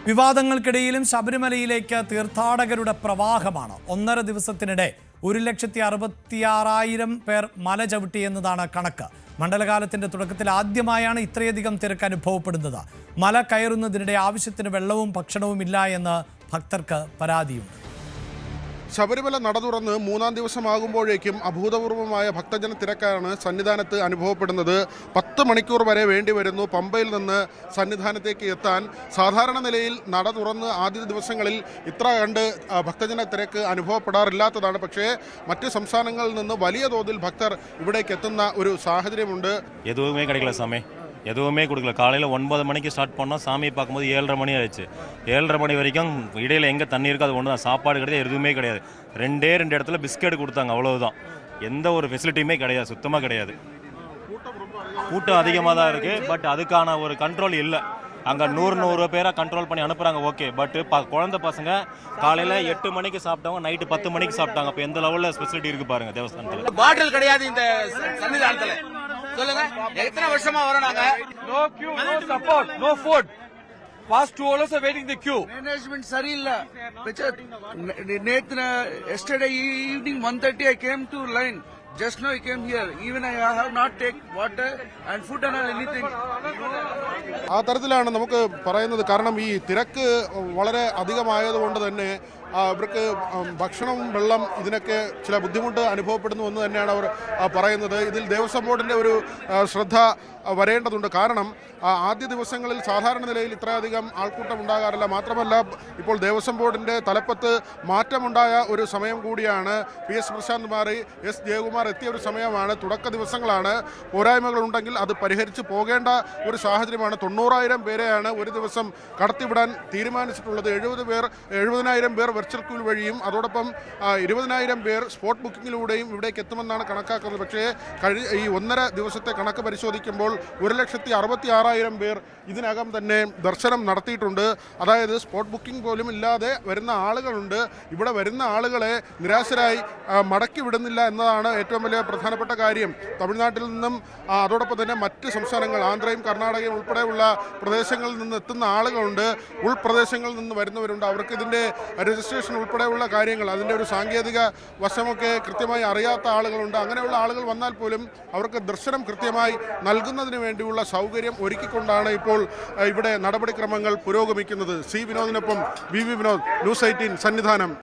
വിവാദങ്ങൾക്കിടയിലും ശബരിമലയിലേക്ക് തീർത്ഥാടകരുടെ പ്രവാഹമാണ്. 1.5 ദിവസത്തിനിടെ 1,66,000 പേർ മല ചവിട്ടിയെന്നതാണ് കണക്ക്. മണ്ഡലകാലത്തിന്റെ തുടക്കത്തിൽ ആദ്യമായാണ് ഇത്രയധികം തിരക്ക് അനുഭവപ്പെടുന്നത്. മല കയറുന്നതിനിടെ ആവശ്യത്തിന് വെള്ളവും ഭക്ഷണവും ഇല്ല എന്ന് ഭക്തർക്ക് പരാതിയുണ്ട്. ശബരിമല നട തുറന്ന് 3-ാം ദിവസമാകുമ്പോഴേക്കും അഭൂതപൂർവമായ ഭക്തജന തിരക്കാണ് സന്നിധാനത്ത് അനുഭവപ്പെടുന്നത്. 10 മണിക്കൂർ വരെ വേണ്ടിവരുന്നു പമ്പയിൽ നിന്ന് സന്നിധാനത്തേക്ക് എത്താൻ. സാധാരണ നിലയിൽ നട തുറന്ന് ആദ്യ ദിവസങ്ങളിൽ ഇത്ര കണ്ട് ഭക്തജന തിരക്ക് അനുഭവപ്പെടാറില്ലാത്തതാണ്. പക്ഷേ മറ്റ് സംസ്ഥാനങ്ങളിൽ നിന്ന് വലിയ തോതിൽ ഭക്തർ ഇവിടേക്ക് எத்துന്ന ஒரு சாகரியமுண்டு. எதுவுமே கொடுக்கல. காலையில் 9 மணிக்கு ஸ்டார்ட் பண்ணோம். சாமியை பார்க்கும்போது 7:30 மணி ஆயிடுச்சு. 7:30 மணி வரைக்கும் இடையில எங்கே தண்ணி இருக்கோ அது ஒன்று தான். சாப்பாடு கிடையாது, எதுவுமே கிடையாது. 2 இடத்துல பிஸ்கெட் கொடுத்தாங்க, அவ்வளவுதான். எந்த ஒரு ஃபெசிலிட்டியுமே கிடையாது, சுத்தமாக கிடையாது. கூட்டம் அதிகமாக தான் இருக்குது, பட் அதுக்கான ஒரு கண்ட்ரோல் இல்லை. அங்கே 100 பேராக கண்ட்ரோல் பண்ணி அனுப்புகிறாங்க, ஓகே. பட் குழந்தை பசங்க காலையில் 8 மணிக்கு சாப்பிட்டவங்க நைட்டு 10 மணிக்கு சாப்பிட்டாங்க. அப்போ எந்த லெவலில் ஸ்பெசிலிட்டி இருக்குது பாருங்க தேவஸ்தானத்தில். பாட்டில் கிடையாது இந்த சன்னிதானத்தில். சொல்லுங்க, எத்தனை வருஷமா வரோம்? No queue, no support, no food. Past 2 hours are waiting the queue. Management சரியில்லை. Yesterday evening 1:30 I came to line. Just now I came here. Even I have not take water and food and anything. ആ തരത്തിലാണ് നമുക്ക് പറയുന്നത്. കാരണം ഈ തിരക്ക് വളരെ അധികമായതുകൊണ്ട് തന്നെ ഇവർക്ക് ഭക്ഷണം, വെള്ളം ഇതിനൊക്കെ ചില ബുദ്ധിമുട്ട് അനുഭവപ്പെടുന്നു എന്ന് തന്നെയാണ് അവർ പറയുന്നത്. ഇതിൽ ദേവസ്വം ബോർഡിൻ്റെ ഒരു ശ്രദ്ധ വരേണ്ടതുണ്ട്. കാരണം ആദ്യ ദിവസങ്ങളിൽ സാധാരണ നിലയിൽ ഇത്രയധികം ആൾക്കൂട്ടം ഉണ്ടാകാറില്ല. മാത്രമല്ല, ഇപ്പോൾ ദേവസ്വം ബോർഡിൻ്റെ തലപ്പത്ത് മാറ്റമുണ്ടായ ഒരു സമയം കൂടിയാണ്. PS പ്രശാന്ത് മാറി S ജയകുമാർ എത്തിയ ഒരു സമയമാണ്. തുടക്ക ദിവസങ്ങളാണ്. പോരായ്മകളുണ്ടെങ്കിൽ അത് പരിഹരിച്ച് പോകേണ്ട ഒരു സാഹചര്യമാണ്. 90,000 പേരെയാണ് ഒരു ദിവസം കടത്തിവിടാൻ തീരുമാനിച്ചിട്ടുള്ളത്. 70,000 പേർ വെർച്വൽ ക്യൂ വഴിയും അതോടൊപ്പം 20,000 പേർ സ്പോട്ട് ബുക്കിങ്ങിലൂടെയും ഇവിടേക്ക് എത്തുമെന്നാണ് കണക്കാക്കുന്നത്. പക്ഷേ ഈ 1.5 ദിവസത്തെ കണക്ക് പരിശോധിക്കുമ്പോൾ 1,66,000 പേർ ഇതിനകം തന്നെ ദർശനം നടത്തിയിട്ടുണ്ട്. അതായത് സ്പോട്ട് ബുക്കിംഗ് പോലും ഇല്ലാതെ വരുന്ന ആളുകളുണ്ട്. ഇവിടെ വരുന്ന ആളുകളെ നിരാശരായി മടക്കി വിടുന്നില്ല എന്നതാണ് ഏറ്റവും വലിയ പ്രധാനപ്പെട്ട കാര്യം. തമിഴ്നാട്ടിൽ നിന്നും അതോടൊപ്പം തന്നെ മറ്റ് സംസ്ഥാനങ്ങൾ, ആന്ധ്രയും കർണാടകയും ഉൾപ്പെടെയുള്ള പ്രദേശങ്ങളിൽ നിന്ന് എത്തുന്ന ആളുകളുണ്ട്. ഉൾപ്രദേശങ്ങളിൽ നിന്ന് വരുന്നവരുണ്ട്. അവർക്ക് ഇതിൻ്റെ രജിസ്ട്രേഷൻ ഉൾപ്പെടെയുള്ള കാര്യങ്ങൾ, അതിൻ്റെ ഒരു സാങ്കേതിക വശമൊക്കെ കൃത്യമായി അറിയാത്ത ആളുകളുണ്ട്. അങ്ങനെയുള്ള ആളുകൾ വന്നാൽ പോലും അവർക്ക് ദർശനം കൃത്യമായി നൽകുന്നതിന് വേണ്ടിയുള്ള സൗകര്യം ഒരുക്കിക്കൊണ്ടാണ് ഇപ്പോൾ ഇവിടെ നടപടിക്രമങ്ങൾ പുരോഗമിക്കുന്നത്. C വിനോദിനൊപ്പം VV Vinod, news 18 Sannidhanam.